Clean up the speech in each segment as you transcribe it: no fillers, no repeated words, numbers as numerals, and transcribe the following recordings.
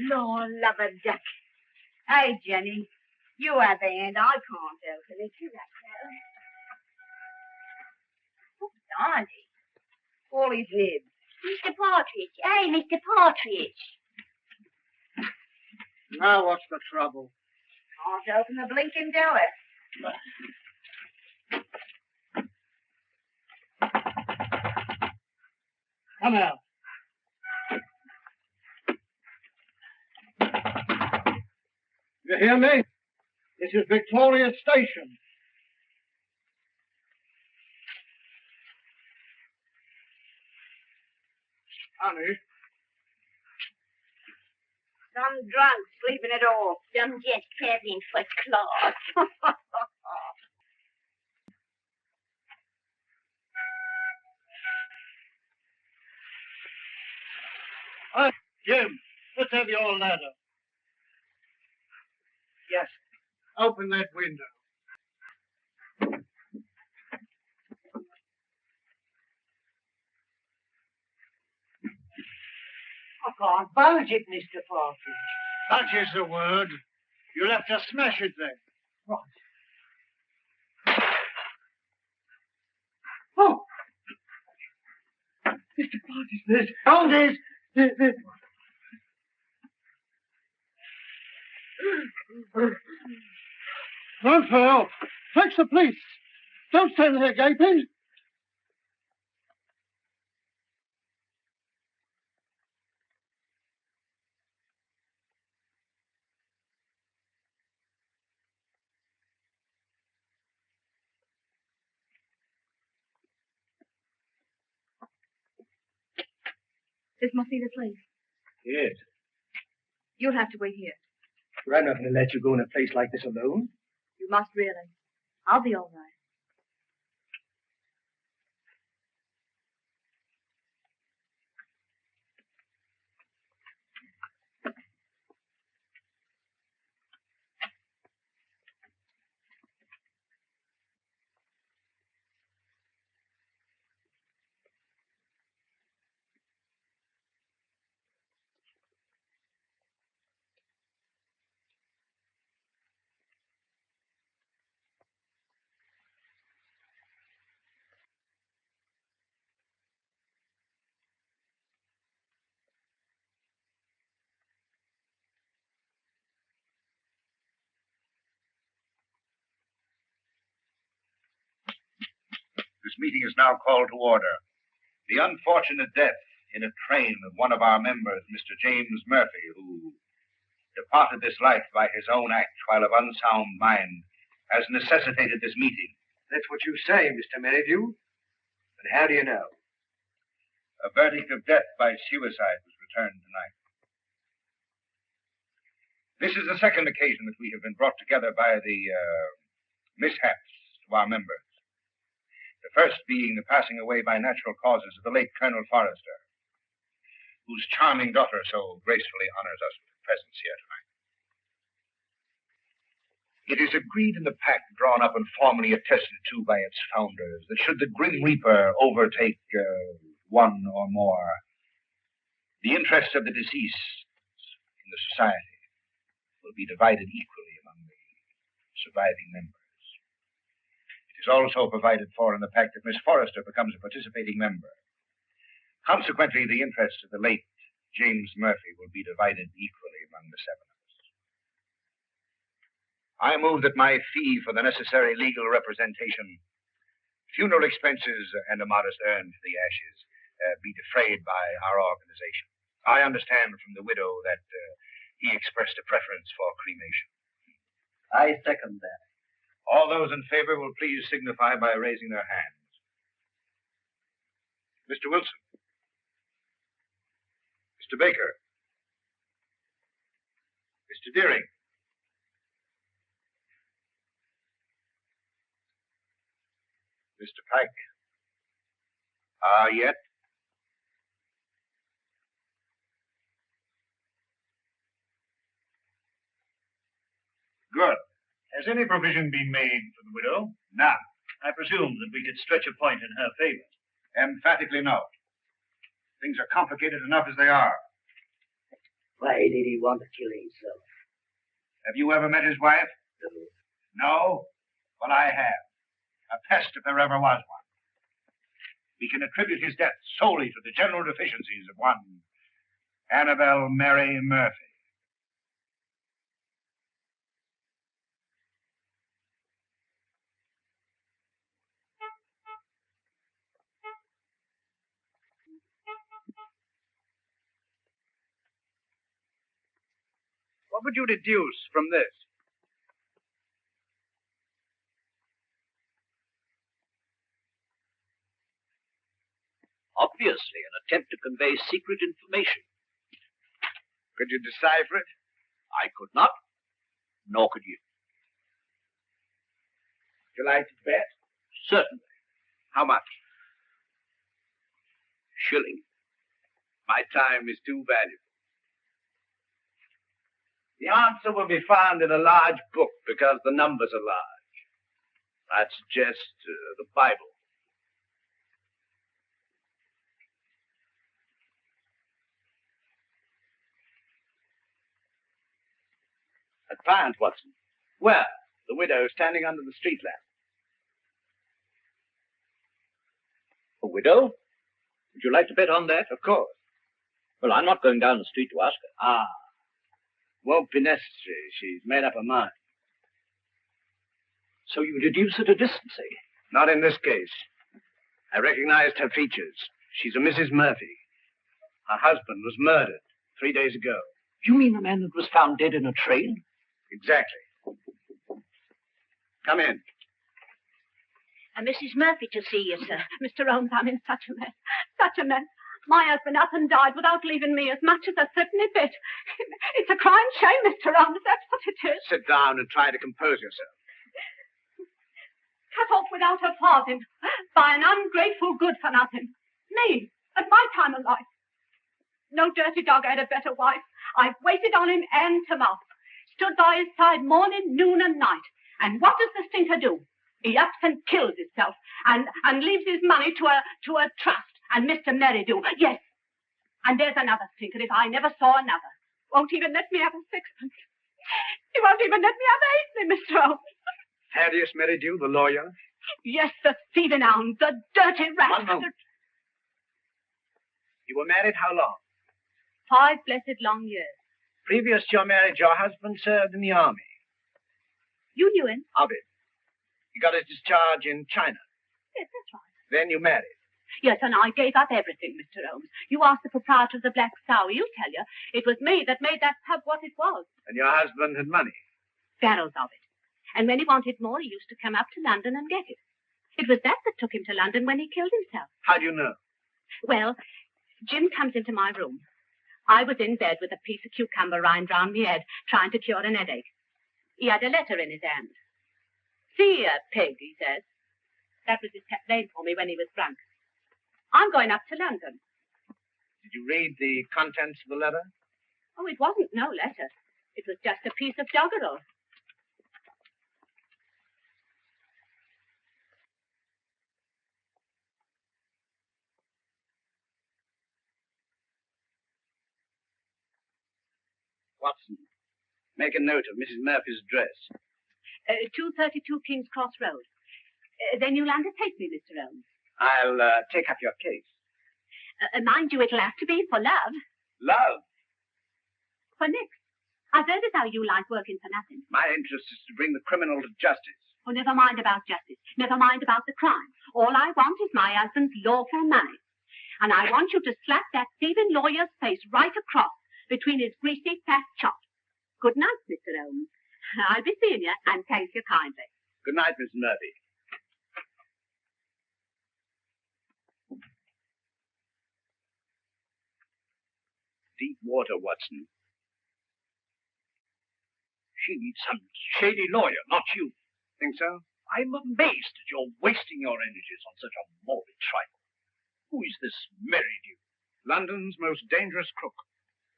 Lord, love a duck. Hey, Jenny, you have the hand. I can't open it. You that fella. Oh, darndy. All his nibs. Mr. Partridge. Hey, Mr. Partridge. Now what's the trouble? Can't open the blinking door. Come out. You hear me? This is Victoria Station. Honey. Some drunk sleeping at all. Some just traveling first class. Jim, let's have your ladder. Yes. Open that window. I can't budge it, Mr. Partridge. That is the word. You'll have to smash it then. Right. Oh! Mr. Partridge, there's boundaries. Run for help. Fetch the police. Don't stand there gaping. This must be the place. Yes. You'll have to wait here. But I'm not going to let you go in a place like this alone. You must really. I'll be all right. This meeting is now called to order. The unfortunate death in a train of one of our members, Mr. James Murphy, who departed this life by his own act while of unsound mind, has necessitated this meeting. That's what you say, Mr. Merrydew. But how do you know? A verdict of death by suicide was returned tonight. This is the second occasion that we have been brought together by the mishaps to our members. The first being the passing away by natural causes of the late Colonel Forrester, whose charming daughter so gracefully honors us with her presence here tonight. It is agreed in the pact drawn up and formally attested to by its founders that should the Grim Reaper overtake one or more, the interests of the deceased in the society will be divided equally among the surviving members. It is also provided for in the pact that Miss Forrester becomes a participating member. Consequently, the interests of the late James Murphy will be divided equally among the seven of us. I move that my fee for the necessary legal representation, funeral expenses, and a modest urn for the ashes be defrayed by our organization. I understand from the widow that he expressed a preference for cremation. I second that. All those in favor will please signify by raising their hands. Mr. Wilson. Mr. Baker. Mr. Deering. Mr. Pike. Yet? Good. Has any provision been made for the widow? None. I presume that we could stretch a point in her favor. Emphatically no. Things are complicated enough as they are. Why did he want to kill himself? Have you ever met his wife? No? Well, I have. A pest if there ever was one. We can attribute his death solely to the general deficiencies of one Annabel Mary Murphy. What would you deduce from this? Obviously, an attempt to convey secret information. Could you decipher it? I could not, nor could you. Would you like to bet? Certainly. How much? Shilling. My time is too valuable. The answer will be found in a large book because the numbers are large. I'd suggest the Bible. Advance, Watson. Where? The widow standing under the street lamp. A widow? Would you like to bet on that? Of course. Well, I'm not going down the street to ask her. Ah. Won't be necessary. She's made up her mind. So you deduce at a distance, eh? Not in this case. I recognized her features. She's a Mrs. Murphy. Her husband was murdered 3 days ago. You mean the man that was found dead in a train? Exactly. Come in. Mrs. Murphy to see you, sir. Mr. Holmes, I'm in such a mess. Such a mess. My husband up and died without leaving me as much as a threepenny bit. It's a crying shame, Mr. Holmes. That's what it is. Sit down and try to compose yourself. Cut off without a farthing by an ungrateful good-for-nothing. Me, at my time of life. No dirty dog had a better wife. I've waited on him hand to mouth. Stood by his side morning, noon, and night. And what does the stinker do? He ups and kills himself and leaves his money to a trust. And Mr. Merrydew, yes. And there's another stinker if I never saw another. Won't even let me have a sixpence. He won't even let me have a halfpenny, Mr. Holmes. Thaddeus Merrydew, the lawyer? Yes, the thieving hound, the dirty rat. 1 moment. You were married how long? 5 blessed long years. Previous to your marriage, your husband served in the army. You knew him? Of it. He got his discharge in China. Yes, that's right. Then you married. Yes, and I gave up everything, Mr. Holmes. You asked the proprietor of the Black Sow. He'll tell you. It was me that made that pub what it was. And your husband had money. Barrels of it. And when he wanted more, he used to come up to London and get it. It was that took him to London when he killed himself. How do you know? Well, Jim comes into my room. I was in bed with a piece of cucumber rind round my head, trying to cure an headache. He had a letter in his hand. See, pig, he says. That was his pet name for me when he was drunk. I'm going up to London. Did you read the contents of the letter? Oh, it wasn't no letter. It was just a piece of doggerel. Watson, make a note of Mrs. Murphy's address. 232 King's Cross Road. Then you'll undertake me, Mr. Holmes. I'll take up your case. Mind you, it'll have to be for love. Love? For Nick. I've heard as how you like working for nothing. My interest is to bring the criminal to justice. Oh, never mind about justice. Never mind about the crime. All I want is my husband's lawful money. And I want you to slap that thieving lawyer's face right across between his greasy, fat chops. Good night, Mr. Holmes. I'll be seeing you, and thank you kindly. Good night, Miss Murphy. Deep water, Watson. She needs some shady lawyer, not you. Think so? I'm amazed at your wasting your energies on such a morbid trifle. Who is this Merrydew? London's most dangerous crook.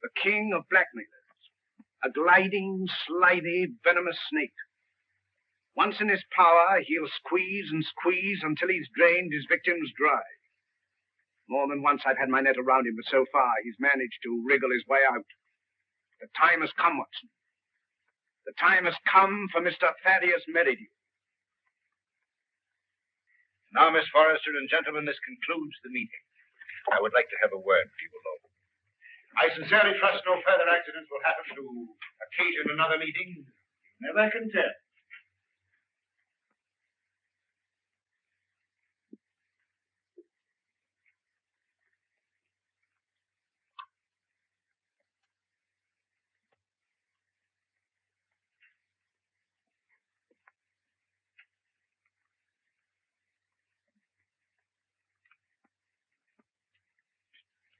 The king of blackmailers. A gliding, slithy, venomous snake. Once in his power, he'll squeeze and squeeze until he's drained his victims dry. More than once I've had my net around him, but so far he's managed to wriggle his way out. The time has come, Watson. The time has come for Mr. Thaddeus Merrydew. Now, Miss Forrester and gentlemen, this concludes the meeting. I would like to have a word with you alone. I sincerely trust no further accidents will happen to occasion another meeting. Never can tell.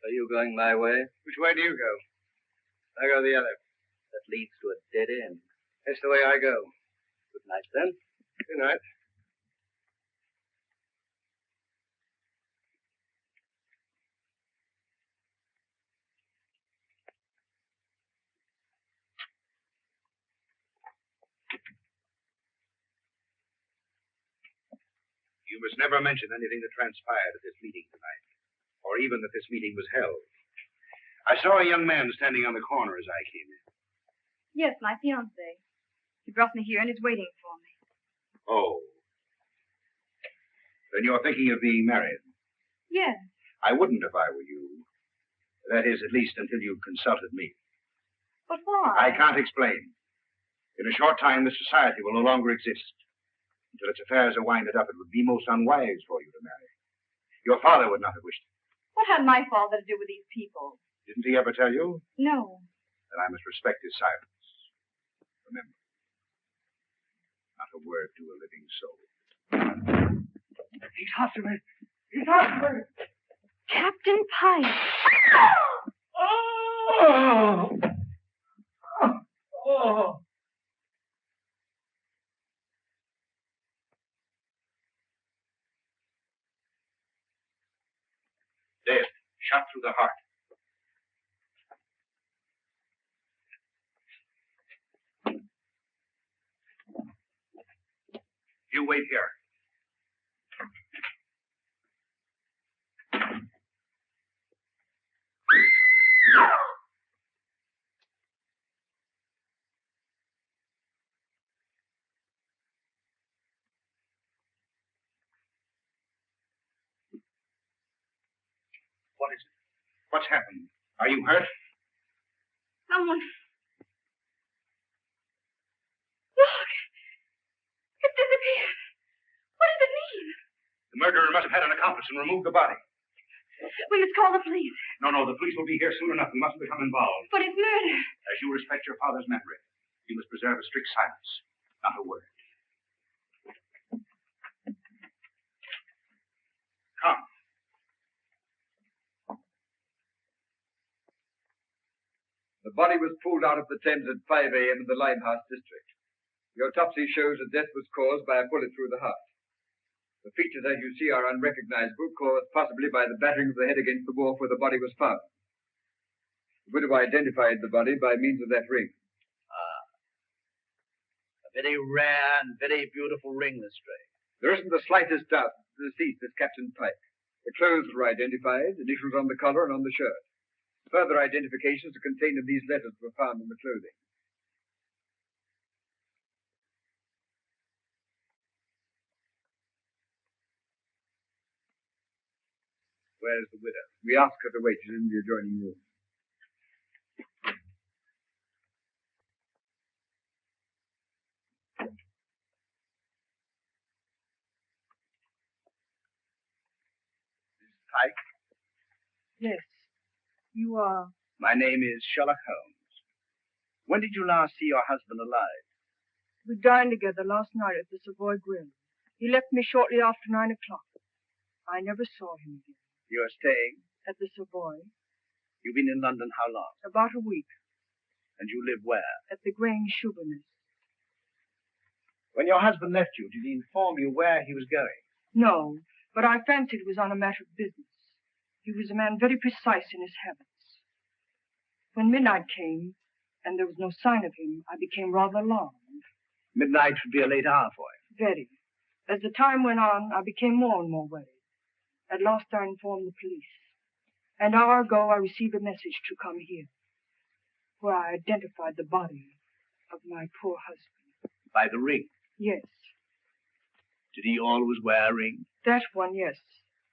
Are you going my way? Which way do you go? I go the other. That leads to a dead end. That's the way I go. Good night, then. Good night. You must never mention anything that transpired at this meeting tonight, or even that this meeting was held. I saw a young man standing on the corner as I came in. Yes, my fiancé. He brought me here and is waiting for me. Oh. Then you're thinking of being married? Yes. I wouldn't if I were you. That is, at least until you've consulted me. But why? I can't explain. In a short time, this society will no longer exist. Until its affairs are winded up, it would be most unwise for you to marry. Your father would not have wished it. What had my father to do with these people? Didn't he ever tell you? No. Then I must respect his silence. Remember, not a word to a living soul. He's after me. He's after me. Captain Pike. Oh! Oh! Dead, shot through the heart. You wait here. What is it? What's happened? Are you hurt? Someone. Look! It disappeared. What does it mean? The murderer must have had an accomplice and removed the body. We must call the police. No, the police will be here soon enough. We mustn't become involved. But it's murder. As you respect your father's memory, you must preserve a strict silence. Not a word. Come. The body was pulled out of the Thames at 5 a.m. in the Limehouse district. The autopsy shows that death was caused by a bullet through the heart. The features, as you see, are unrecognizable, caused possibly by the battering of the head against the wharf where the body was found. The widow identified the body by means of that ring. A very rare and very beautiful ring, Lestrade. There isn't the slightest doubt that the deceased is Captain Pike. The clothes were identified, initials on the collar and on the shirt. Further identifications are contained in these letters were found in the clothing. Where's the widow? We asked her to wait. She's in the adjoining room. Mrs. Pike, Yes. You are. my name is Sherlock Holmes. When did you last see your husband alive? We dined together last night at the Savoy Grill. He left me shortly after 9 o'clock. I never saw him again. You're staying? At the Savoy. You've been in London how long? About a week. And you live where? At the Grange Shoeburyness. When your husband left you, did he inform you where he was going? No, but I fancied it was on a matter of business. He was a man very precise in his habits. When midnight came, and there was no sign of him, I became rather alarmed. Midnight would be a late hour for him. Very. As the time went on, I became more and more worried. At last I informed the police. An hour ago, I received a message to come here. where I identified the body of my poor husband. By the ring? Yes. Did he always wear a ring? That one, yes.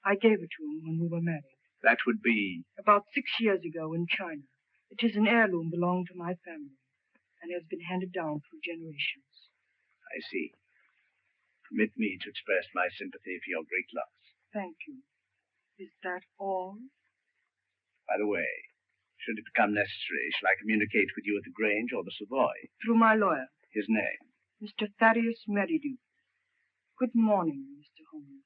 I gave it to him when we were married. That would be? About 6 years ago in China. It is an heirloom belonging to my family and has been handed down through generations. I see. Permit me to express my sympathy for your great loss. Thank you. Is that all? By the way, should it become necessary, shall I communicate with you at the Grange or the Savoy? Through my lawyer. His name? Mr. Thaddeus Merrydew. Good morning, Mr. Holmes.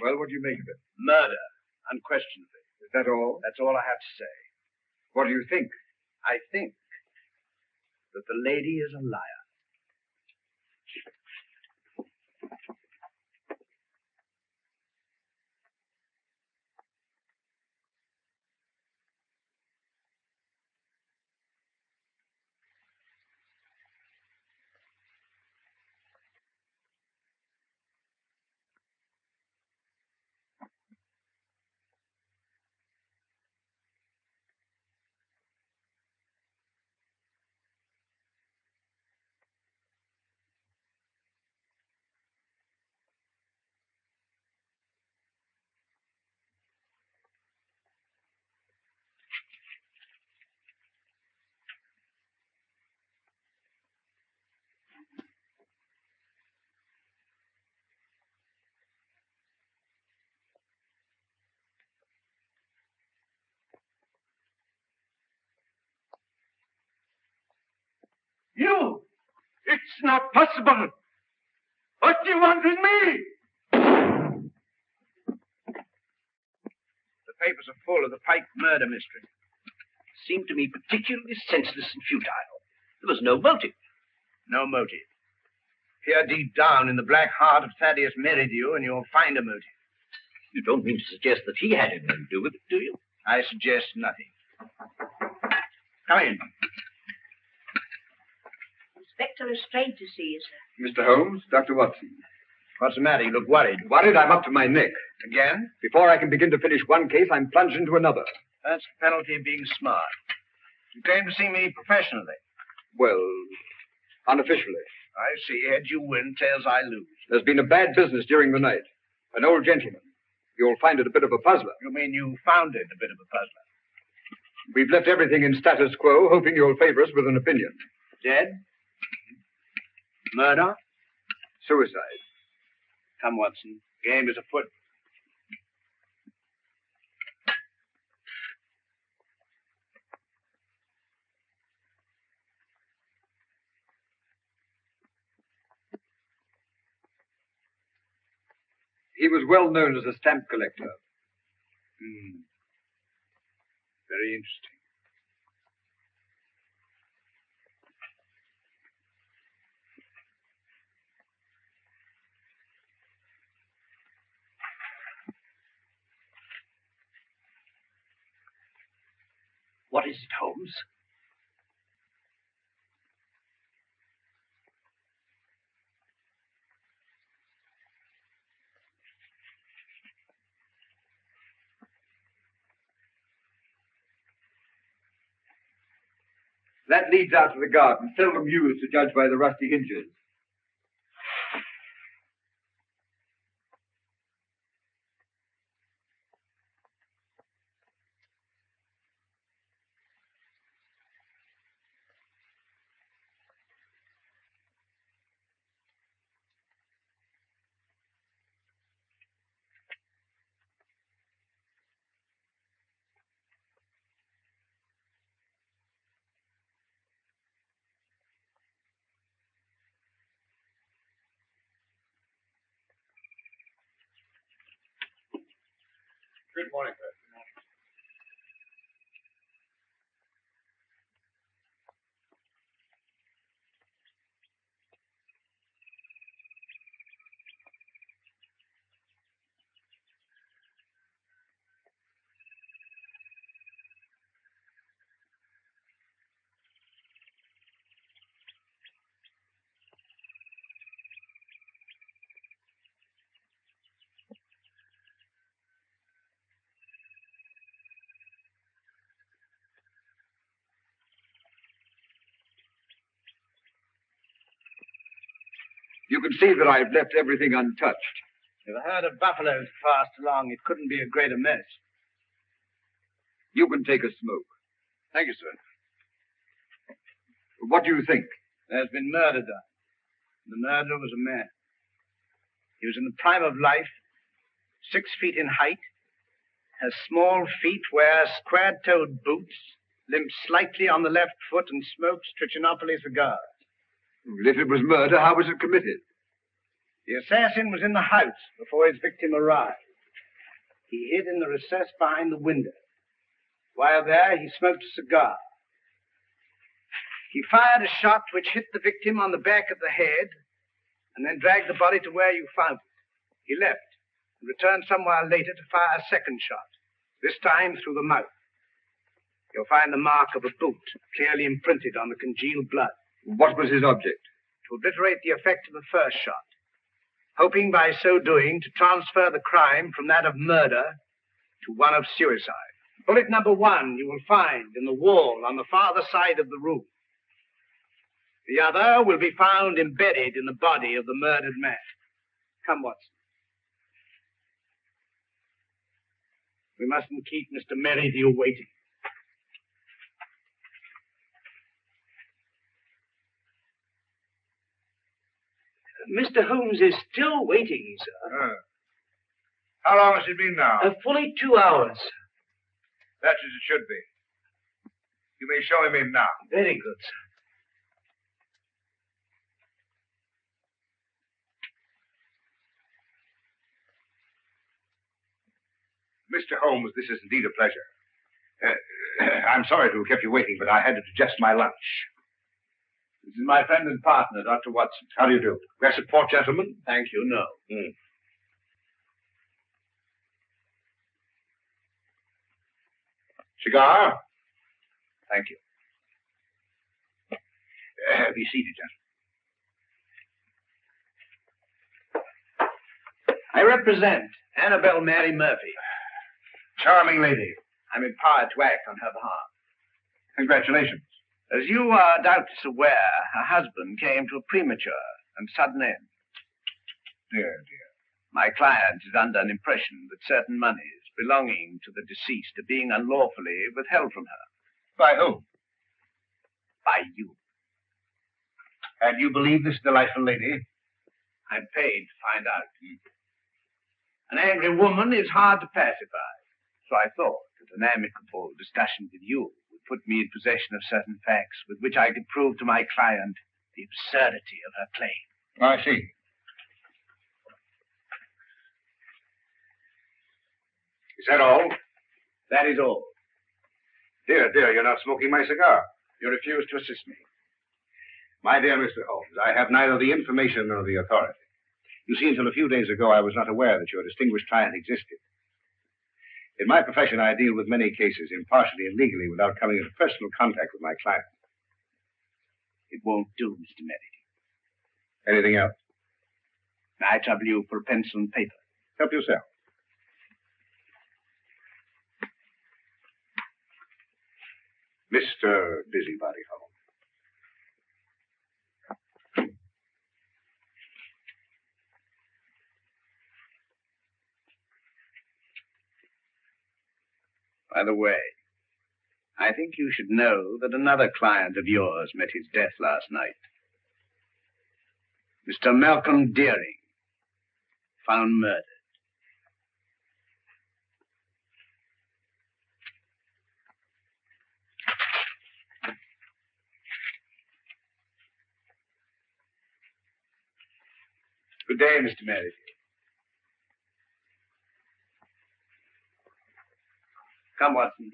Well, what do you make of it? Murder, unquestionably. Is that all? That's all I have to say. What do you think? I think that the lady is a liar. You! It's not possible! What do you want with me? The papers are full of the Pike murder mystery. Seemed to me particularly senseless and futile. There was no motive. No motive. Peer deep down in the black heart of Thaddeus Merrydew and you'll find a motive. You don't mean to suggest that he had anything to do with it, do you? I suggest nothing. Come in. Inspector is strange to see you, sir. Mr. Holmes, Dr. Watson. What's the matter? You look worried. Worried? I'm up to my neck. Again? Before I can begin to finish one case, I'm plunged into another. That's the penalty of being smart. You came to see me professionally. Well, unofficially. I see. Heads you win, tails I lose. There's been a bad business during the night. An old gentleman. You'll find it a bit of a puzzler. You mean you found it a bit of a puzzler? We've left everything in status quo, hoping you'll favor us with an opinion. Dead? Murder? Suicide. Come, Watson. Game is afoot. He was well known as a stamp collector. Very interesting. What is it, Holmes? That leads out to the garden, seldom used to judge by the rusty hinges. Good morning, sir. You can see that I've left everything untouched. If a herd of buffaloes passed along, it couldn't be a greater mess. You can take a smoke. Thank you, sir. What do you think? There's been murder done. The murderer was a man. He was in the prime of life, 6 feet in height, has small feet, wears square-toed boots, limps slightly on the left foot, and smokes Trichinopoly cigars. If it was murder, how was it committed? The assassin was in the house before his victim arrived. He hid in the recess behind the window. While there, he smoked a cigar. He fired a shot which hit the victim on the back of the head and then dragged the body to where you found it. He left and returned some while later to fire a second shot, this time through the mouth. You'll find the mark of a boot clearly imprinted on the congealed blood. What was his object? To obliterate the effect of the first shot, hoping by so doing to transfer the crime from that of murder to one of suicide. Bullet number 1 you will find in the wall on the farther side of the room. The other will be found embedded in the body of the murdered man. Come, Watson. We mustn't keep Mr. Merrydew waiting. Mr. Holmes is still waiting, sir. How long has it been now? Fully 2 hours. That's as it should be. You may show him in now. Very good, sir. Mr. Holmes, this is indeed a pleasure. I'm sorry to have kept you waiting, but I had to digest my lunch. This is my friend and partner, Dr. Watson. How do you do? Aggressive port, gentlemen? Thank you, no. Cigar? Thank you. Be seated, gentlemen. I represent Annabelle Mary Murphy. Charming lady. I'm empowered to act on her behalf. Congratulations. As you are doubtless aware, her husband came to a premature and sudden end. Dear, dear. My client is under an impression that certain monies belonging to the deceased are being unlawfully withheld from her. By whom? By you. And you believe this delightful lady? I'm paid to find out. An angry woman is hard to pacify, so I thought that an amicable discussion with you would put me in possession of certain facts with which I could prove to my client the absurdity of her claim. I see. Is that all? That is all. Dear, dear, you're not smoking my cigar. You refuse to assist me. My dear Mr. Holmes, I have neither the information nor the authority. You see, until a few days ago, I was not aware that your distinguished client existed. In my profession, I deal with many cases impartially and legally without coming into personal contact with my client. It won't do, Mr. Merrydew. Anything else? May I trouble you for a pencil and paper? Help yourself. Mr. Busybody Holmes. By the way, I think you should know that another client of yours met his death last night. Mr. Malcolm Deering, found murdered. Good day, Mr. Merrydew. Come, Watson.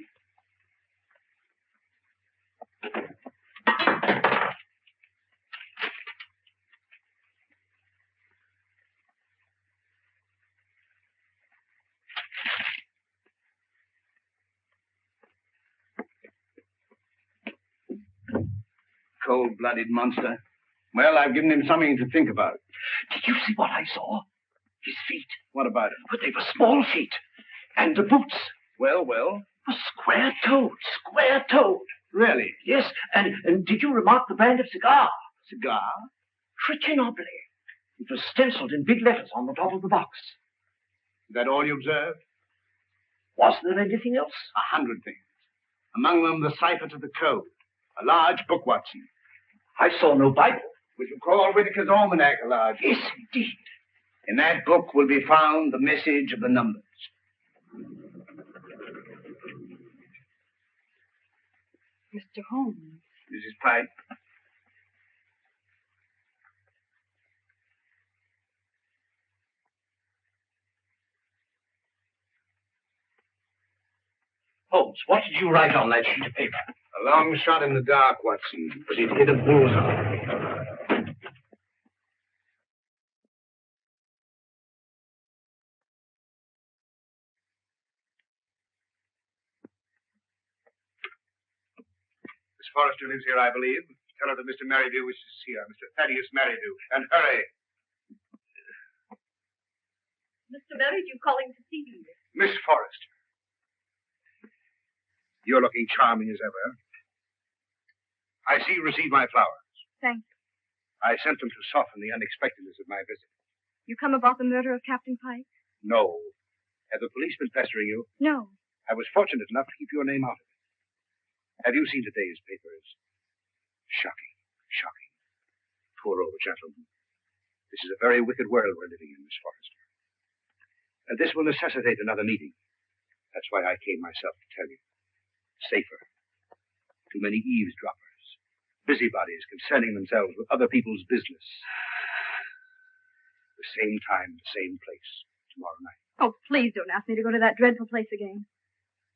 Cold-blooded monster. Well, I've given him something to think about. Did you see what I saw? His feet. What about it? But they were small feet. And the boots. Well? Were square-toed. Square-toed. Really? Yes. And did you remark the brand of cigar? Cigar? Trichinopoly. It was stenciled in big letters on the top of the box. Is that all you observed? Was there anything else? 100 things. Among them, the cipher to the code. A large book, Watson. I saw no Bible. Which will call Whitaker's Almanac a large book. Yes, indeed. In that book will be found the message of the numbers. Mr. Holmes. Mrs. Pike. Holmes, what did you write on that sheet of paper? A long shot in the dark, Watson, but it hit a bullseye. Miss Forrester lives here, I believe. Tell her that Mr. Merrydew wishes to see her. Mr. Thaddeus Merrydew. And hurry. Mr. Merrydew calling to see you. Miss Forrester. You're looking charming as ever. I see you received my flowers. Thank you. I sent them to soften the unexpectedness of my visit. You come about the murder of Captain Pike? No. Have the police been pestering you? No. I was fortunate enough to keep your name out of it. Have you seen today's papers? Shocking. Shocking. Poor old gentleman. This is a very wicked world we're living in, Miss Forrester. And this will necessitate another meeting. That's why I came myself to tell you. Safer. Too many eavesdroppers. Busybodies concerning themselves with other people's business. The same time, the same place, tomorrow night. Oh, please don't ask me to go to that dreadful place again.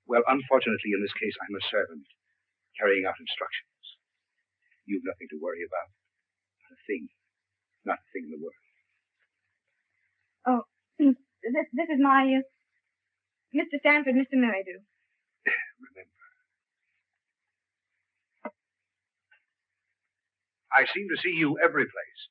Well, unfortunately, in this case, I'm a servant, carrying out instructions. You've nothing to worry about. Not a thing. Not a thing in the world. Oh, this is my, Mr. Stanford, Mr. Merrydew. Remember. I seem to see you every place.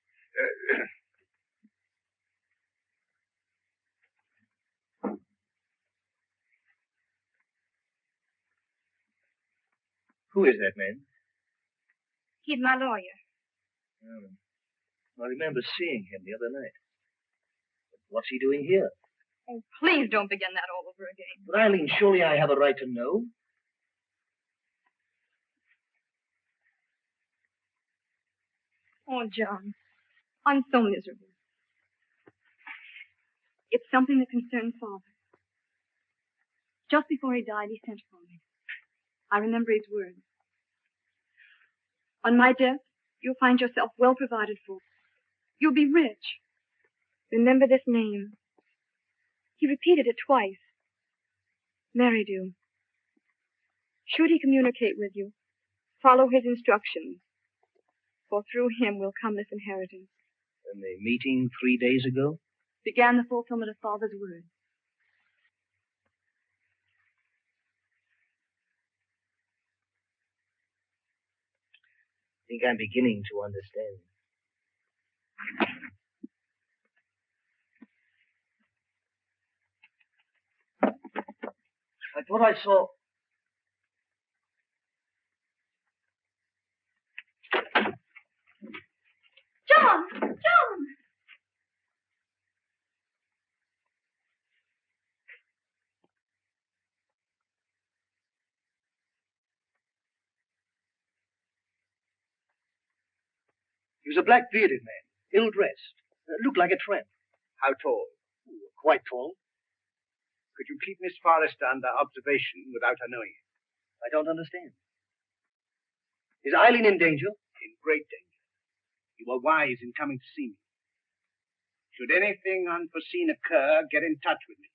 Who is that man? He's my lawyer. I remember seeing him the other night. But what's he doing here? Oh, please don't begin that all over again. But Eileen, surely I have a right to know. Oh, John, I'm so miserable. It's something that concerns Father. Just before he died, he sent for me. I remember his words. On my death, you'll find yourself well provided for. You'll be rich. Remember this name. He repeated it twice. Merrydew. Should he communicate with you, follow his instructions, for through him will come this inheritance. And the meeting 3 days ago? Began the fulfillment of Father's words. I think I'm beginning to understand. I thought I saw... John! John! He was a black-bearded man, ill-dressed, looked like a tramp. How tall? Quite tall. Could you keep Miss Forrester under observation without her knowing it? I don't understand. Is Eileen in danger? In great danger. You were wise in coming to see me. Should anything unforeseen occur, get in touch with me.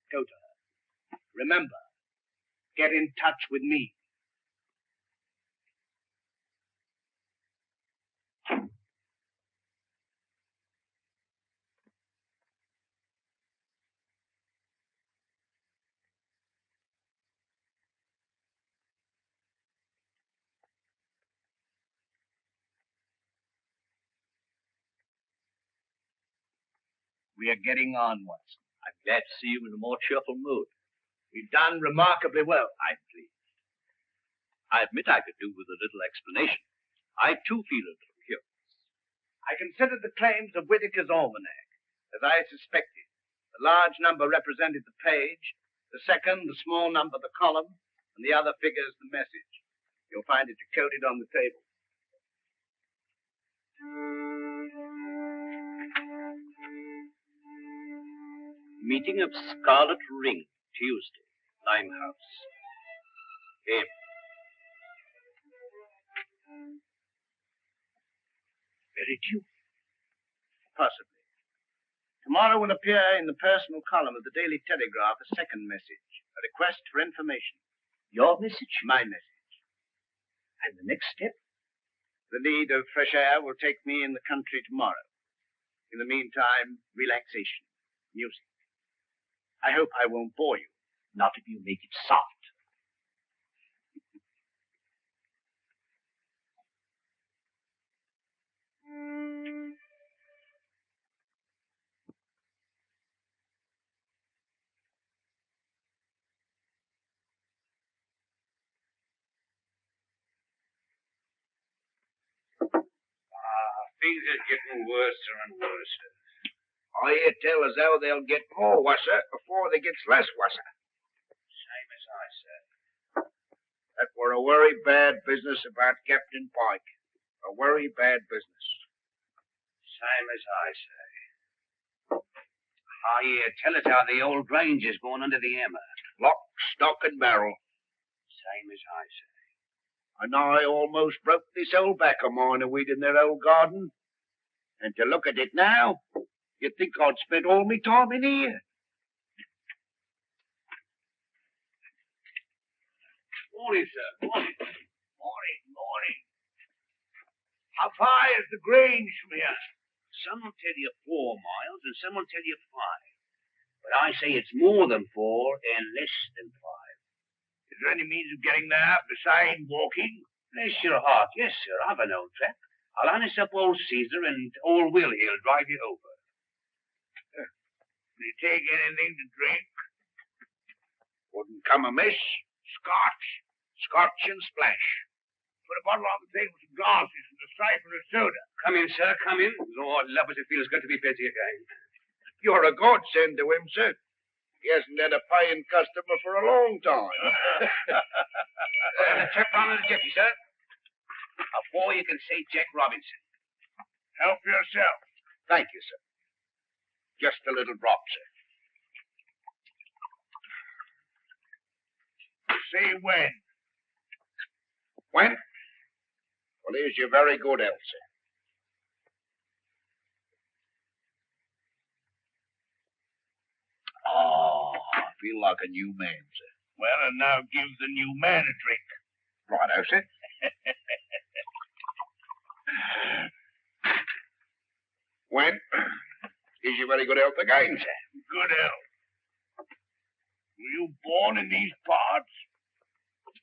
Go to her. Remember, get in touch with me. We are getting on, Watson. I'm glad to see you in a more cheerful mood. We've done remarkably well. I'm pleased. I admit I could do with a little explanation. I, too, feel a little curious. I considered the claims of Whitaker's almanac. As I suspected, the large number represented the page, the second, the small number, the column, and the other figures the message. You'll find it decoded on the table. Meeting of Scarlet Ring, Tuesday, Limehouse. Him. Merrydew? Possibly. Tomorrow will appear in the personal column of the Daily Telegraph a second message, a request for information. Your message? My message. And the next step? The need of fresh air will take me in the country tomorrow. In the meantime, relaxation, music. I hope I won't bore you. Not if you make it soft. Things are getting worse and worse. I hear tell as though they'll get more worser before they gets less worser. Same as I said. That were a very bad business about Captain Pike. A very bad business. Same as I say. I hear tell us how the old range is going under the hammer. Lock, stock, and barrel. Same as I say. And I almost broke this old back of mine a weed in their old garden. And to look at it now, you'd think I'd spent all my time in here. Morning, sir. Morning. Morning. How far is the Grange from here? Some will tell you 4 miles, and some will tell you 5. But I say it's more than 4 and less than 5. Is there any means of getting there besides walking? Bless your heart, yes, sir. I've an old trap. I'll harness up old Caesar and old Will he'll drive you over. Will you take anything to drink? Wouldn't come amiss. Scotch and splash. Put a bottle on the table with some glasses and a siphon of soda. Come in, sir, come in. Lord love us, it feels good to be busy again. You're a godsend to him, sir. He hasn't had a paying customer for a long time. Check on the jiffy, sir. A boy you can say Jack Robinson. Help yourself. Thank you, sir. Just a little drop, sir. Say when. When? Well, here's your very good health, sir. Oh, I feel like a new man, sir. Well, and now give the new man a drink. Righto, sir. When? Is your very good health again, sir? Good health. Were you born in these parts?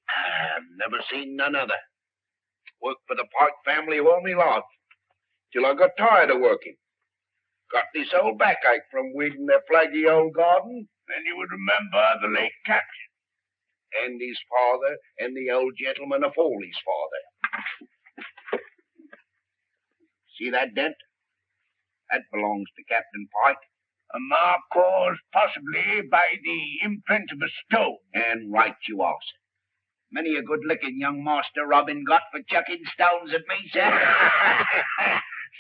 I've never seen none other. Worked for the Pike family all my life, till I got tired of working. Got this old backache from weeding their flaggy old garden. Then you would remember the late captain. And his father, and the old gentleman afore his father. See that dent? That belongs to Captain Pike. A mark caused possibly by the imprint of a stone. And right you are, sir. Many a good-looking young master Robin got for chucking stones at me, sir.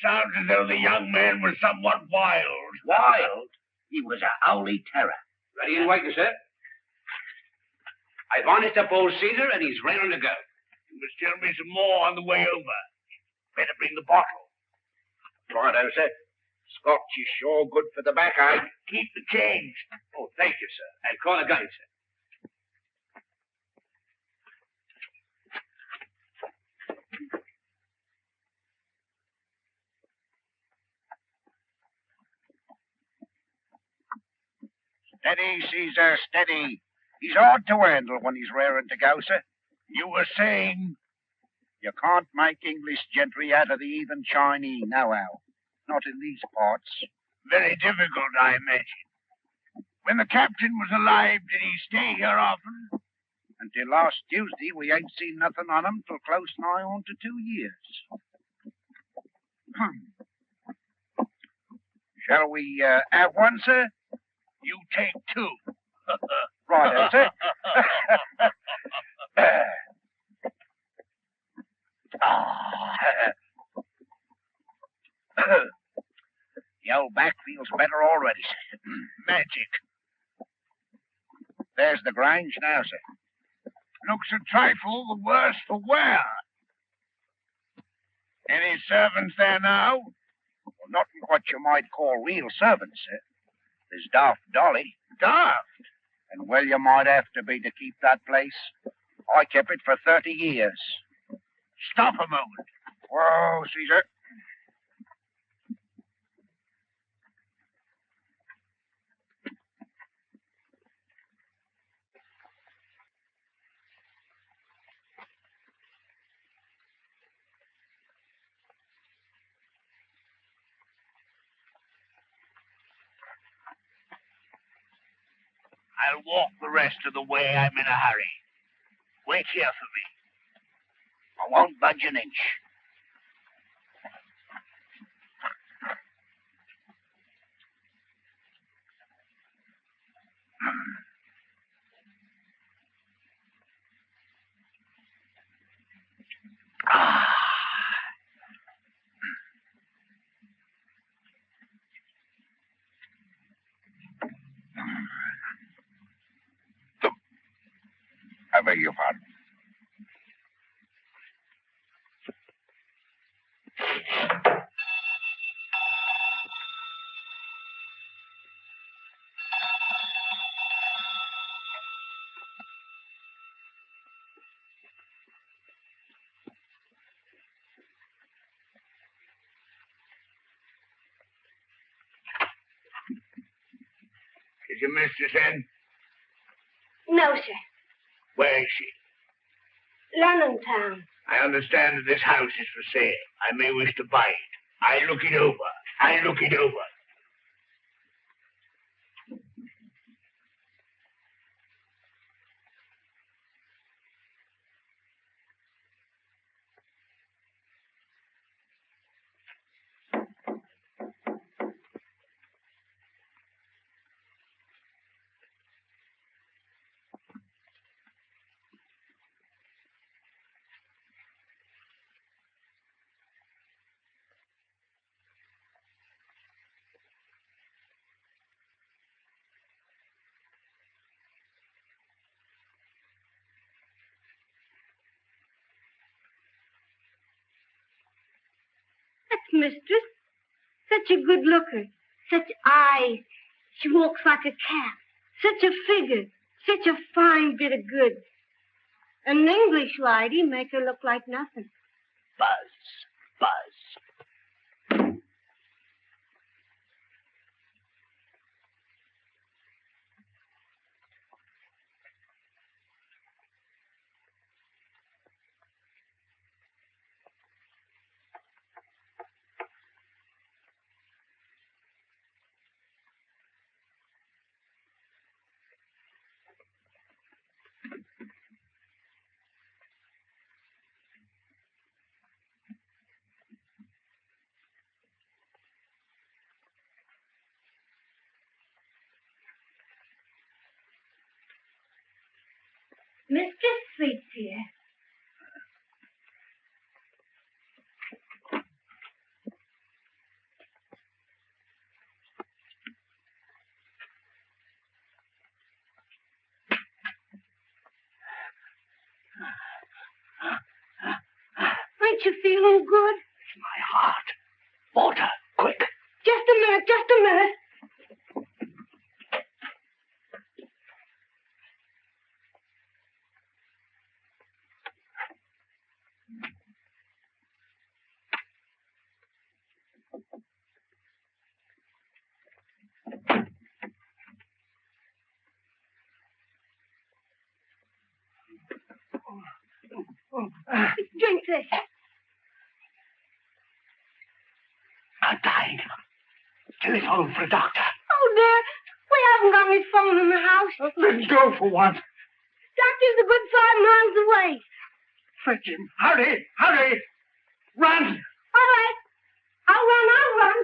Sounds as though the young man was somewhat wild. Wild? He was a holy terror. Ready and waiting, sir. I've harnessed up old Caesar, and he's ready to go. You must tell me some more on the way over. Better bring the bottle. Righto, sir. Scotch is sure good for the backache. Keep the change. Oh, thank you, sir. And call again, sir. Steady, Caesar, steady. He's hard to handle when he's raring to go, sir. You were saying? You can't make English gentry out of the heathen Chinese, nohow. Not in these parts. Very difficult, I imagine. When the captain was alive, did he stay here often? Until last Tuesday, we ain't seen nothing on him till close nigh on to 2 years. Shall we have one, sir? You take two. Right, sir. The old back feels better already, sir. Magic. There's the Grange now, sir. Looks a trifle the worse for wear. Any servants there now? Well, not what you might call real servants, sir. There's Daft Dolly. Daft? And well, you might have to be to keep that place. I kept it for 30 years. Stop a moment. Whoa, Caesar. I'll walk the rest of the way. I'm in a hurry. Wait here for me. I won't budge an inch. I beg your pardon. Is your mistress in? No, sir. Where is she? London Town. I understand that this house is for sale. I may wish to buy it. I look it over. That's mistress. Such a good looker. Such eyes. She walks like a cat. Such a figure. Such a fine bit of goods. An English lady make her look like nothing. Buzz. Mistress sleeps here. Aren't you feeling good? It's my heart. Water, quick. Just a minute. Drink this. I'm dying. Telephone for a doctor. Oh, dear. We haven't got any phone in the house. Let's go for one. Doctor's a good 5 miles away. Fetch him. Hurry. Run. All right. I'll run.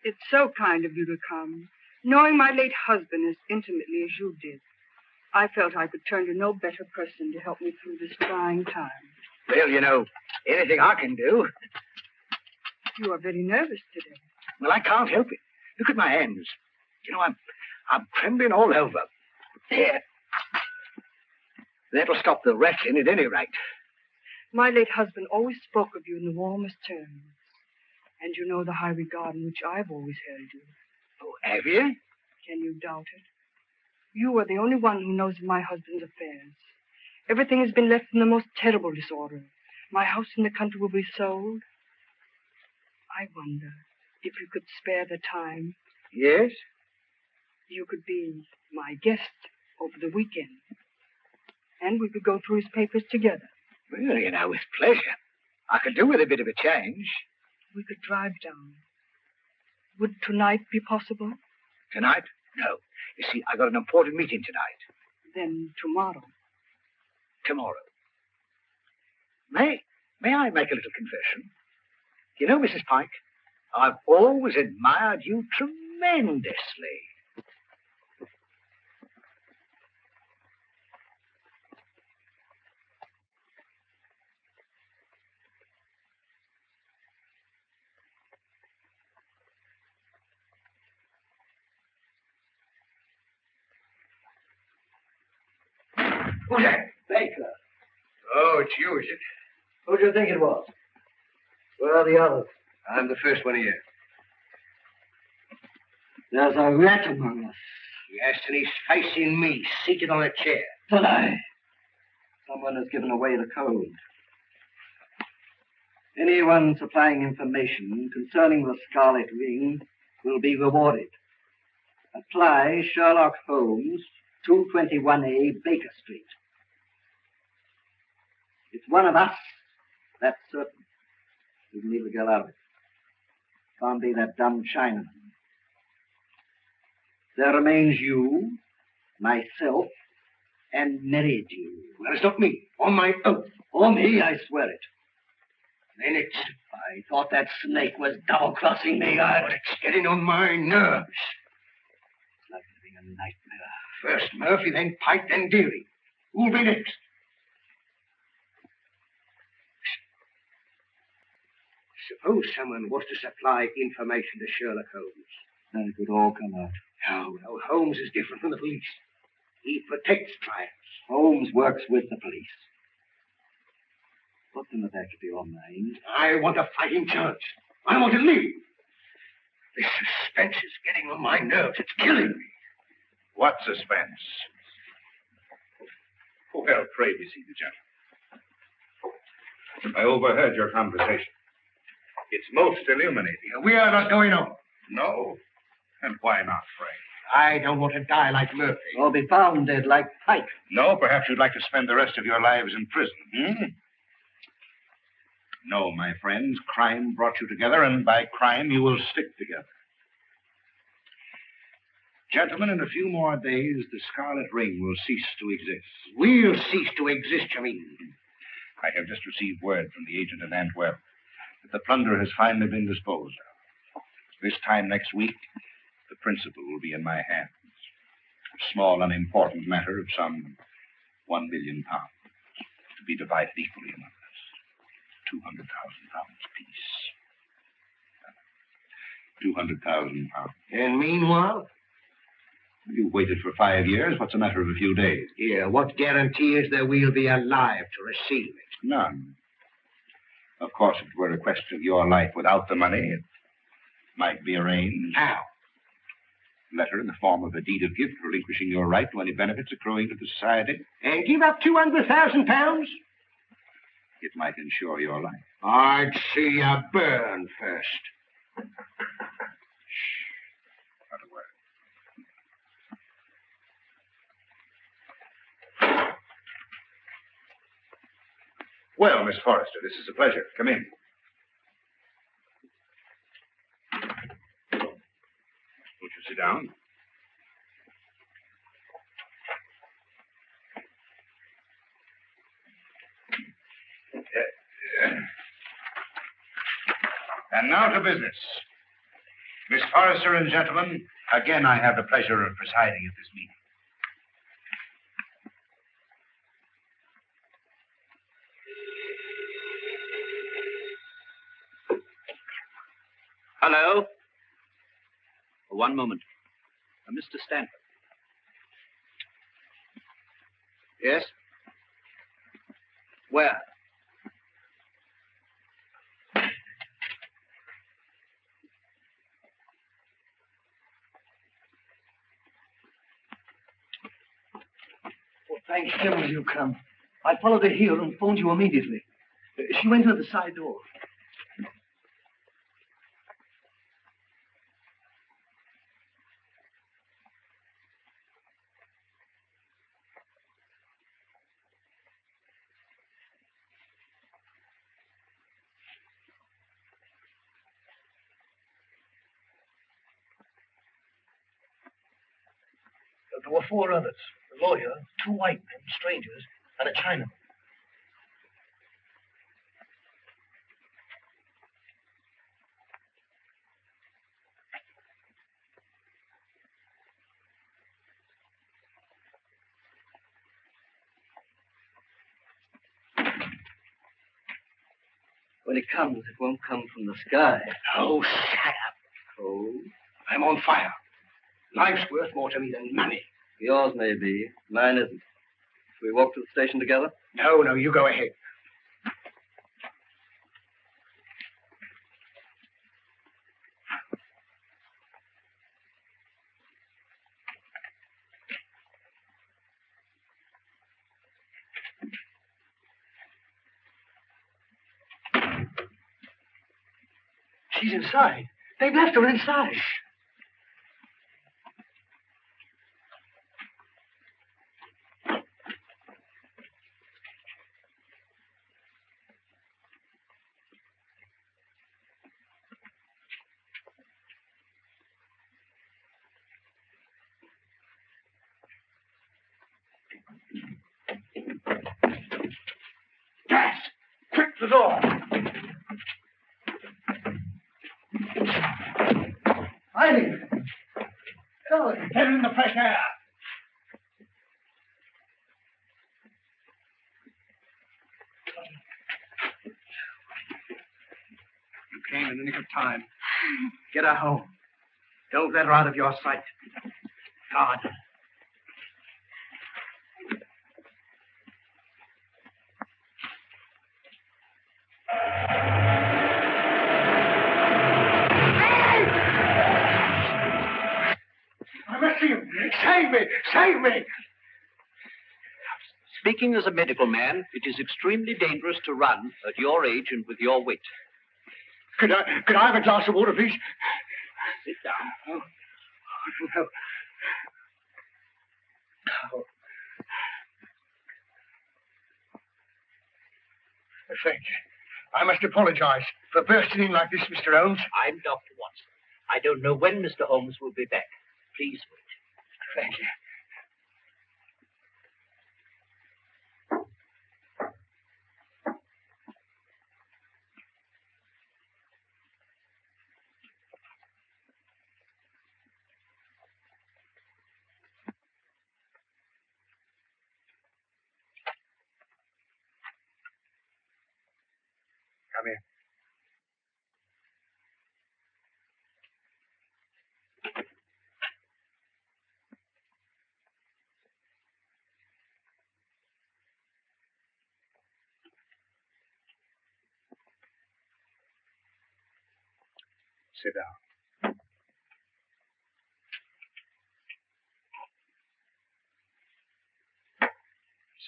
It's so kind of you to come. Knowing my late husband as intimately as you did, I felt I could turn to no better person to help me through this trying time. Well, you know, anything I can do. You are very nervous today. Well, I can't help it. Look at my hands. You know, I'm trembling all over. There. That'll stop the rattling at any rate. My late husband always spoke of you in the warmest terms. And you know the high regard in which I've always held you. Oh, have you? Can you doubt it? You are the only one who knows of my husband's affairs. Everything has been left in the most terrible disorder. My house in the country will be sold. I wonder if you could spare the time. Yes? You could be my guest over the weekend. And we could go through his papers together. Well, you know, with pleasure. I could do with a bit of a change. We could drive down. Would tonight be possible? Tonight? No. You see, I got an important meeting tonight. Then tomorrow. Tomorrow. May I make a little confession? You know, Mrs. Pike, I've always admired you tremendously. Who's that? Baker. Oh, it's you, is it? Who do you think it was? Where are the others? I'm the first one here. There's a rat among us. Yes, and he's facing me, seated on a chair. Tonight. Someone has given away the code. Anyone supplying information concerning the Scarlet Ring will be rewarded. Apply Sherlock Holmes, 221A Baker Street. It's one of us, that's certain. We can leave the girl out of it. Can't be that dumb Chinaman. There remains you, myself, and Merrydew. Well, it's not me. On my oath. On me, I swear it. Then it's... I thought that snake was double-crossing me. But it's getting on my nerves. It's like living a nightmare. First Murphy, then Pike, then Deary. Who'll be next? Suppose someone was to supply information to Sherlock Holmes. Then it would all come out. No, Holmes is different from the police. He protects clients. Holmes works with the police. What's in the back of your mind? I want a fighting chance. I want to live. This suspense is getting on my nerves. It's killing me. What suspense? Well, pray be seated, gentlemen. I overheard your conversation. It's most illuminating. We are not going on. No? And why not, pray? I don't want to die like Murphy. Or be found dead like Pike. No, perhaps you'd like to spend the rest of your lives in prison, No, my friends, crime brought you together, and by crime you will stick together. Gentlemen, in a few more days, the Scarlet Ring will cease to exist. We'll cease to exist, you mean? I have just received word from the agent in Antwerp that the plunder has finally been disposed of. This time next week, the principal will be in my hands. A small, unimportant matter of some £1 million, to be divided equally among us. £200,000 apiece. £200,000. And meanwhile? You waited for 5 years. What's a matter of a few days? Yeah, what guarantee is there we'll be alive to receive it? None. Of course, if it were a question of your life without the money, it might be arranged. How? Letter in the form of a deed of gift relinquishing your right to any benefits accruing to the society. And give up £200,000? It might ensure your life. I'd see you burn first. Shh. Not a word. Well, Miss Forrester, this is a pleasure. Come in. Won't you sit down? And now to business. Miss Forrester and gentlemen, again I have the pleasure of presiding at this meeting. Hello? One moment. Mr. Stanford. Yes? Where? Oh, thank heaven you come. I followed her here and phoned you immediately. She went through the side door. There were 4 others. A lawyer, 2 white men, strangers, and a Chinaman. When it comes, it won't come from the sky. Oh, shut up. Oh? I'm on fire. Life's worth more to me than money. Yours may be. Mine isn't. Shall we walk to the station together? No, you go ahead. She's inside. They've left her inside. Gas! Quick, the door! Eileen! Ellen! Get in the fresh air! You came in the nick of time. Get her home. Don't let her out of your sight. God. Save me! Save me! Speaking as a medical man, it is extremely dangerous to run at your age and with your weight. Could I have a glass of water, please? Sit down. Oh, no. Oh. Thank you. I must apologize for bursting in like this, Mr. Holmes. I'm Dr. Watson. I don't know when Mr. Holmes will be back. Please wait. Thank you. Come here. Sit down.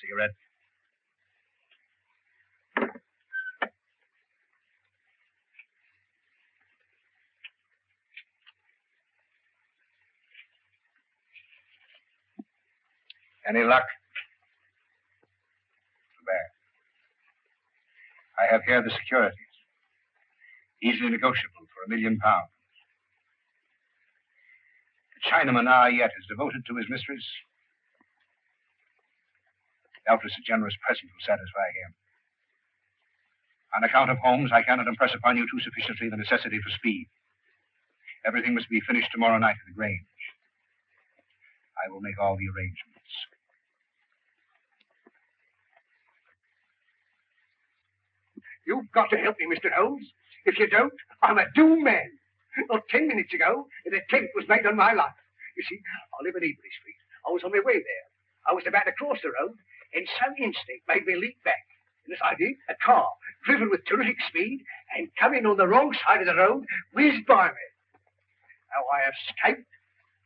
Cigarette? Any luck? There. I have here the securities. Easily negotiable for £1 million. The Chinaman yet is devoted to his mistress. Doubtless a generous present will satisfy him. On account of Holmes, I cannot impress upon you too sufficiently the necessity for speed. Everything must be finished tomorrow night at the Grange. I will make all the arrangements. You've got to help me, Mr. Holmes. If you don't, I'm a doomed man. Not 10 minutes ago, an attempt was made on my life. You see, I live in Ebury Street. I was on my way there. I was about to cross the road, and some instinct made me leap back. And as I did, a car, driven with terrific speed, and coming on the wrong side of the road, whizzed by me. How I escaped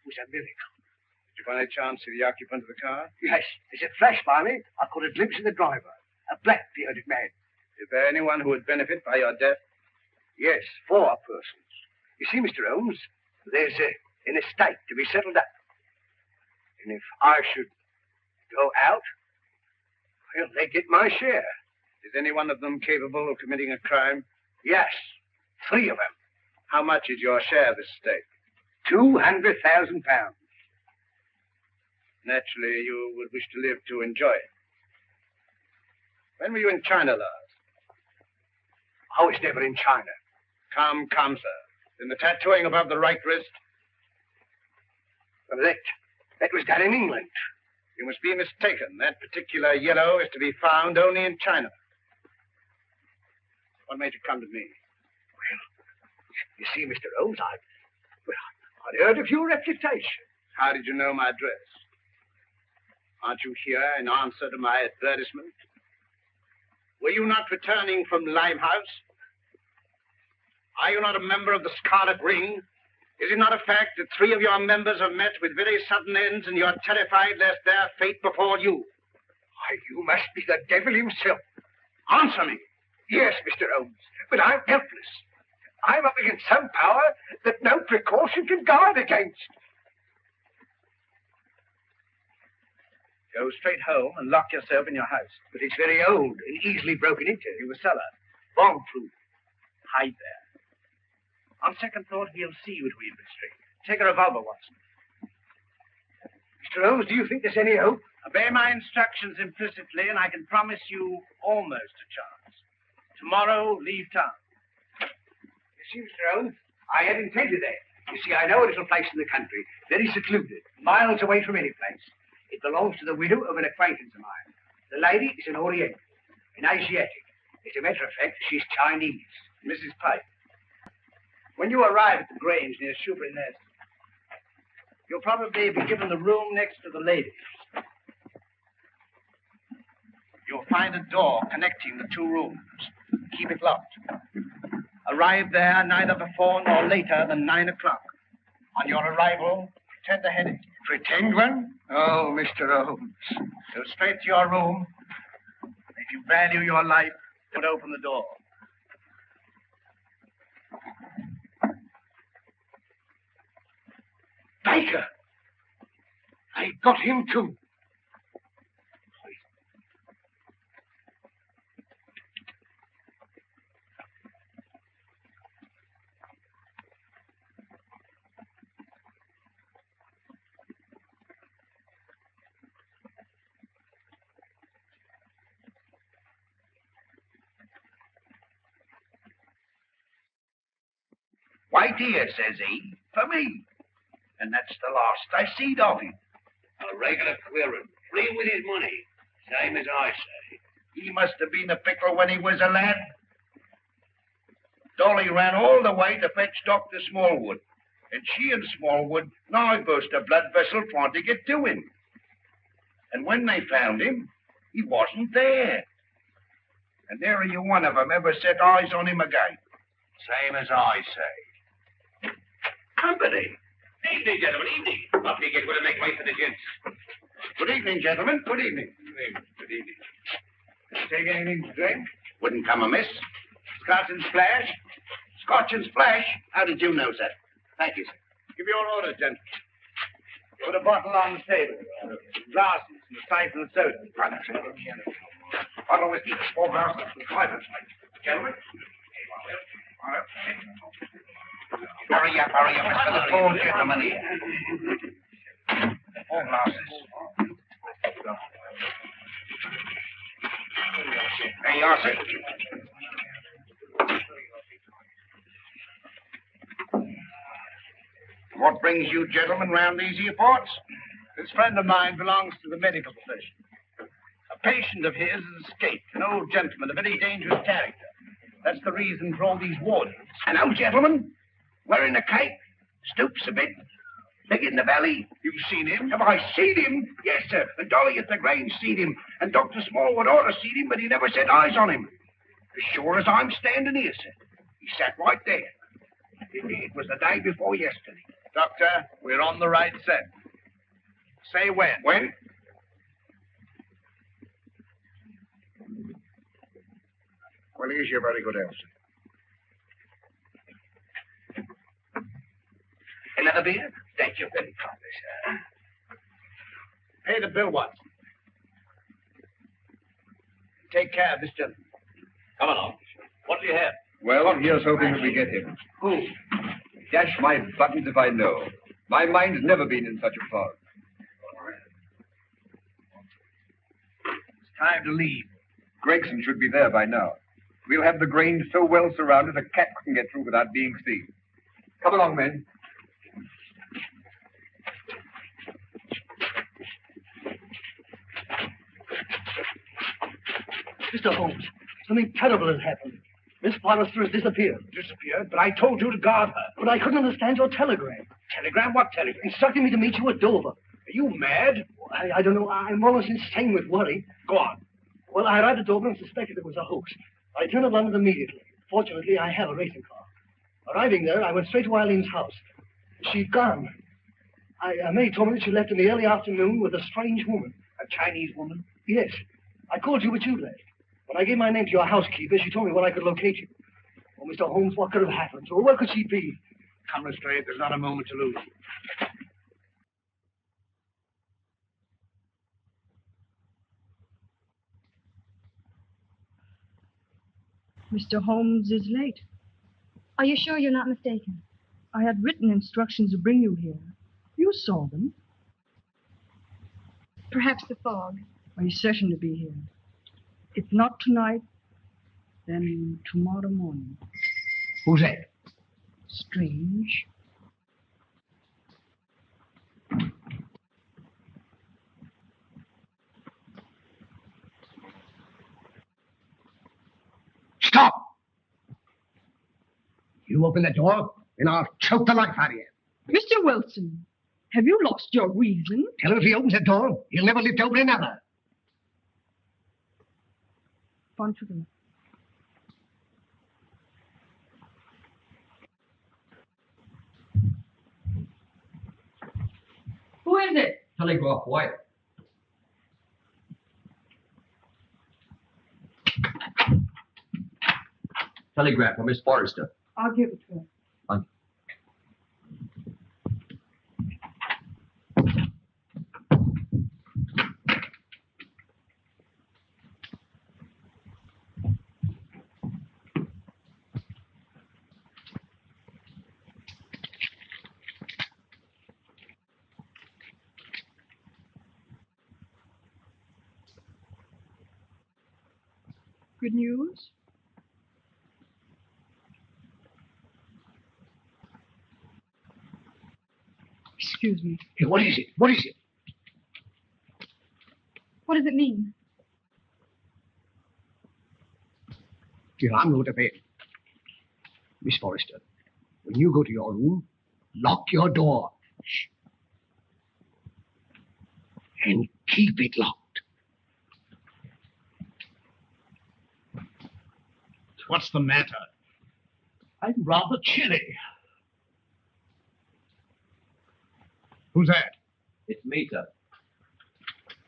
was a miracle. Did you by any chance see the occupant of the car? Yes, as it flashed by me, I caught a glimpse of the driver, a black-bearded man. Is there anyone who would benefit by your death? Yes, 4 persons. You see, Mr. Holmes, there's an estate to be settled up. And if I should go out, well, they get my share. Is any one of them capable of committing a crime? Yes, 3 of them. How much is your share of this estate? £200,000. Naturally, you would wish to live to enjoy it. When were you in China last? I was never in China. Come, sir. In the tattooing above the right wrist? Well, that was done in England. You must be mistaken. That particular yellow is to be found only in China. What made you come to me? Well, you see, Mr. Holmes, I'd heard of your reputation. How did you know my address? Aren't you here in answer to my advertisement? Were you not returning from Limehouse? Are you not a member of the Scarlet Ring? Is it not a fact that 3 of your members have met with very sudden ends and you are terrified lest their fate befall you? Why, you must be the devil himself. Answer me. Yes, Mr. Holmes, but I'm helpless. I'm up against some power that no precaution can guard against. Go straight home and lock yourself in your house. But it's very old and easily broken into. You a cellar. Bomb-proof. Hide there. On second thought, we'll see you at Weaver Street. Take a revolver, Watson. Mr. Holmes, do you think there's any hope? Obey my instructions implicitly, and I can promise you almost a chance. Tomorrow, leave town. You see, Mr. Holmes, I had intended that. You see, I know a little place in the country, very secluded, miles away from any place. It belongs to the widow of an acquaintance of mine. The lady is an Oriental, an Asiatic. As a matter of fact, she's Chinese. Mrs. Pike. When you arrive at the Grange near Shoebury Nest, you'll probably be given the room next to the ladies. You'll find a door connecting the 2 rooms. Keep it locked. Arrive there neither before nor later than 9 o'clock. On your arrival, pretend a headache. Pretend one? Oh, Mr. Holmes. Go straight to your room. If you value your life, don't open the door. Baker! I got him too. Why, dear, says he, for me. And that's the last I seed of him. A regular queer free with his money, same as I say. He must have been a pickle when he was a lad. Dolly ran all the way to fetch Dr. Smallwood. And she and Smallwood now burst a blood vessel trying to get to him. And when they found him, he wasn't there. And there you one of 'em ever set eyes on him again. Same as I say. Company. Evening, gentlemen, evening. Up you get, we'll make way for the gents. Good evening, gentlemen. Good evening. Good evening. Take anything to drink? Wouldn't come amiss. Scotch and splash? Scotch and splash? How did you know, sir? Thank you, sir. Give your orders, gentlemen. Put a bottle on the table. Glasses and a siphon of soda. Bottle of whiskey, 4 glasses, 5 and gentlemen. Hurry up, it's for the tall gentleman here. 4 glasses. There you are, sir. What brings you gentlemen round these here parts? This friend of mine belongs to the medical profession. A patient of his has escaped, an old gentleman, a very dangerous character. That's the reason for all these wardens. An old gentleman? Wearing a cape? Stoops a bit? Big in the belly? You've seen him? Have I seen him? Yes, sir. And Dolly at the Grange seen him. And Dr. Smallwood ought to seen him, but he never set eyes on him. As sure as I'm standing here, sir. He sat right there. It was the day before yesterday. Doctor, we're on the right scent. Say when. When? Well, here's your very good answer. Another beer? Thank you very kindly, sir. Pay the bill, Watson. Take care of this gentleman. Come along. What do you have? Well, here's hoping that we get him. Who? Dash my buttons if I know. My mind's never been in such a fog. It's time to leave. Gregson should be there by now. We'll have the Grange so well surrounded a cat couldn't get through without being seen. Come along, men. Mr. Holmes, something terrible has happened. Miss Forrester has disappeared. Disappeared? But I told you to guard her. But I couldn't understand your telegram. Telegram? What telegram? Instructing me to meet you at Dover. Are you mad? I don't know. I'm almost insane with worry. Go on. Well, I arrived at Dover and suspected it was a hoax. I returned to London immediately. Fortunately, I have a racing car. Arriving there, I went straight to Eileen's house. She'd gone. May told me that she left in the early afternoon with a strange woman. A Chinese woman? Yes. I called you, but you left. When I gave my name to your housekeeper, she told me where I could locate you. Oh, Mr. Holmes, what could have happened to her? Where could she be? Come straight. There's not a moment to lose. Mr. Holmes is late. Are you sure you're not mistaken? I had written instructions to bring you here. You saw them. Perhaps the fog. He's certain to be here. If not tonight, then tomorrow morning. Who's that? Strange. Stop! You open the door, and I'll choke the life out of you. Mr. Wilson, have you lost your reason? Tell him if he opens the door, he'll never live to open another. On to them. Who is it? Telegraph wire. Telegram for Miss Forrester. I'll give it to her. Good news? Excuse me. Hey, what is it? What is it? What does it mean? Here, I'm going to bed. Miss Forrester, when you go to your room, lock your door. Shh. And keep it locked. What's the matter? I'm rather chilly. Who's that? It's me, sir.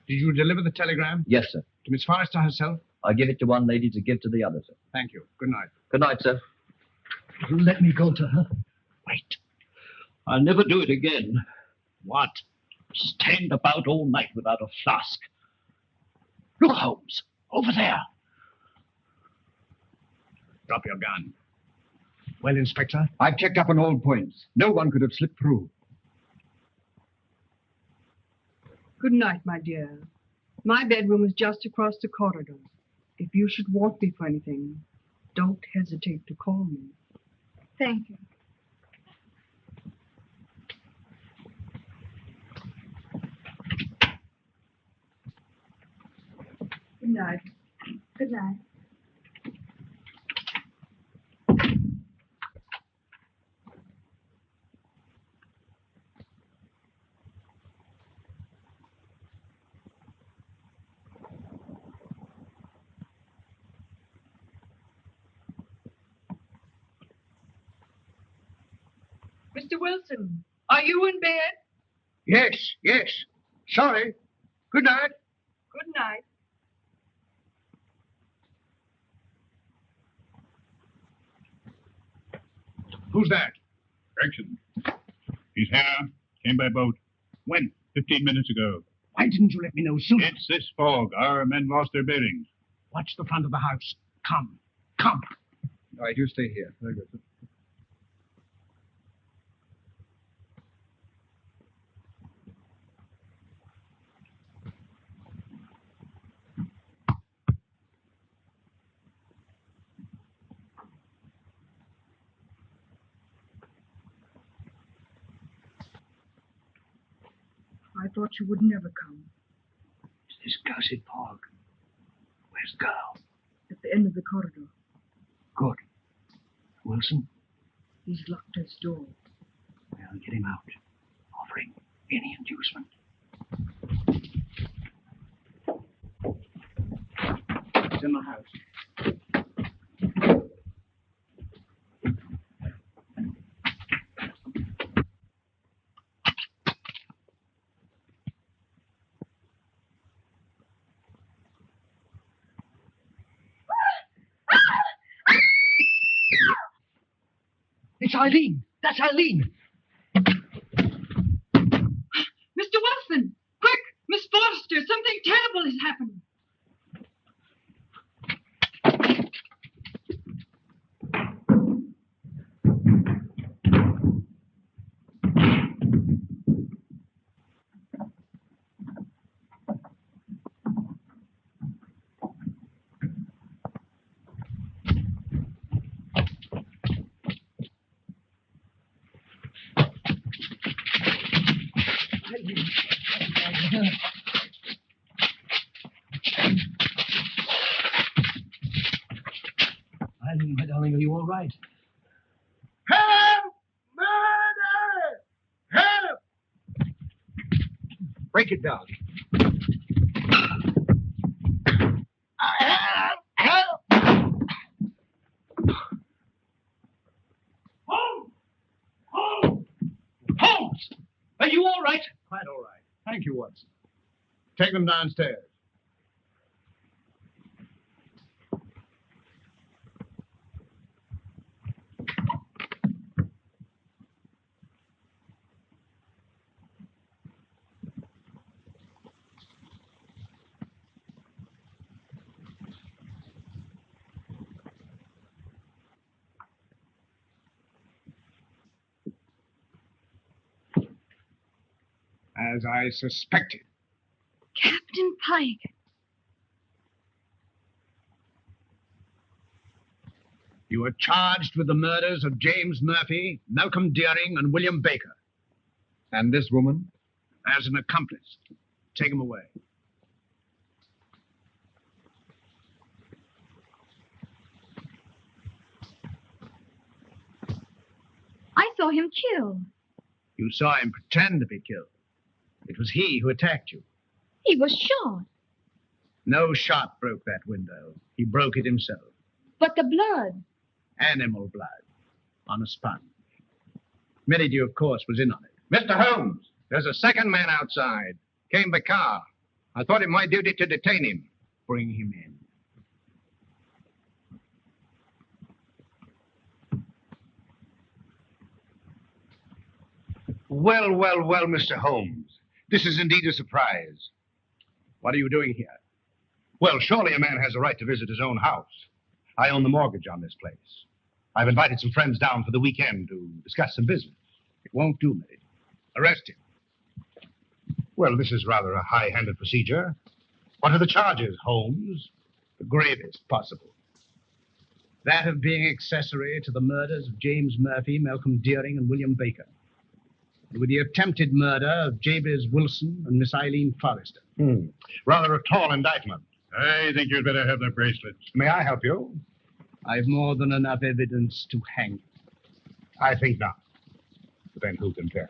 Did you deliver the telegram? Yes, sir. To Miss Forrester herself? I give it to one lady to give to the other, sir. Thank you. Good night. Good night, sir. You let me go to her. Wait. I'll never do it again. What? Stand about all night without a flask. Look, Holmes, over there. Drop your gun. Well, Inspector? I've checked up on all points. No one could have slipped through. Good night, my dear. My bedroom is just across the corridor. If you should want me for anything, don't hesitate to call me. Thank you. Good night. Good night. Mr. Wilson, are you in bed? Yes, yes. Sorry. Good night. Good night. Who's that? Gregson. He's here. Came by boat. When? 15 minutes ago. Why didn't you let me know sooner? It's this fog. Our men lost their bearings. Watch the front of the house. Come. Come. All right, you stay here. Very good, sir. I thought you would never come. It's this cursed fog. Where's the girl? At the end of the corridor. Good. Wilson? He's locked his door. Well, get him out. Offering any inducement. It's in the house. It's Eileen. That's Eileen. Mr. Wilson! Quick! Miss Forrester! Something terrible has happened. Eileen, my darling, are you all right? Help! Murder! Help! Break it down. Help! Help! Holmes! Holmes! Holmes! Are you all right? Quite all right. Thank you, Watson. Take them downstairs. As I suspected. Captain Pike. You are charged with the murders of James Murphy, Malcolm Deering, and William Baker. And this woman? As an accomplice. Take him away. I saw him killed. You saw him pretend to be killed. It was he who attacked you. He was shot. No shot broke that window. He broke it himself. But the blood. Animal blood. On a sponge. Merrydew, of course, was in on it. Mr. Holmes, there's a second man outside. Came by car. I thought it my duty to detain him. Bring him in. Well, well, well, Mr. Holmes. This is indeed a surprise. What are you doing here? Well, surely a man has a right to visit his own house. I own the mortgage on this place. I've invited some friends down for the weekend to discuss some business. It won't do, Merrydew. Arrest him. Well, this is rather a high-handed procedure. What are the charges, Holmes? The gravest possible. That of being accessory to the murders of James Murphy, Malcolm Deering, and William Baker. And with the attempted murder of Jabez Wilson and Miss Eileen Forrester. Rather a tall indictment. I think you'd better have the bracelets. May I help you? I've more than enough evidence to hang. I think not. But then who can tell?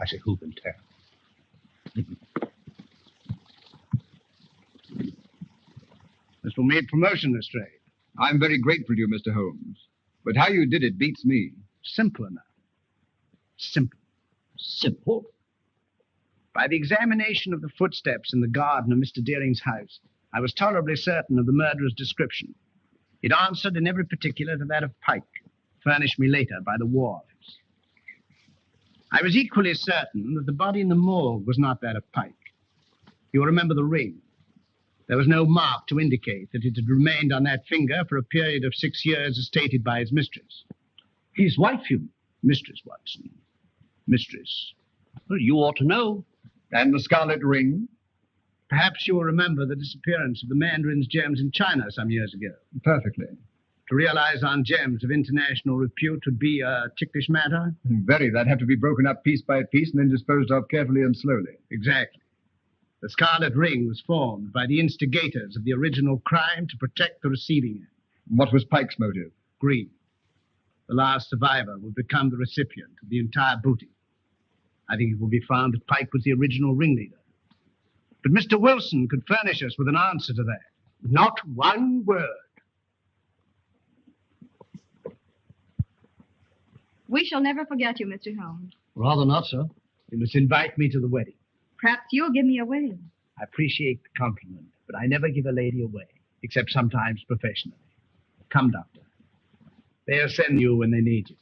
I say, who can tell? This will make promotion, Lestrade. I'm very grateful to you, Mr. Holmes. But how you did it beats me. Simple enough. Simple. Simple? By the examination of the footsteps in the garden of Mr. Deering's house, I was tolerably certain of the murderer's description. It answered in every particular to that of Pike, furnished me later by the wharves. I was equally certain that the body in the morgue was not that of Pike. You'll remember the ring. There was no mark to indicate that it had remained on that finger for a period of 6 years as stated by his mistress. His wife, you mean? Mistress, Watson. Mistress. Well, you ought to know. And the scarlet ring? Perhaps you will remember the disappearance of the mandarin's gems in China some years ago. Perfectly. To realize on gems of international repute would be a ticklish matter. Very. They'd have to be broken up piece by piece and then disposed of carefully and slowly. Exactly. The scarlet ring was formed by the instigators of the original crime to protect the receiving end. What was Pike's motive? Greed. The last survivor would become the recipient of the entire booty. I think it will be found that Pike was the original ringleader. But Mr. Wilson could furnish us with an answer to that. Not one word. We shall never forget you, Mr. Holmes. Rather not, sir. You must invite me to the wedding. Perhaps you'll give me away. I appreciate the compliment, but I never give a lady away, except sometimes professionally. Come, Doctor. They'll send you when they need you.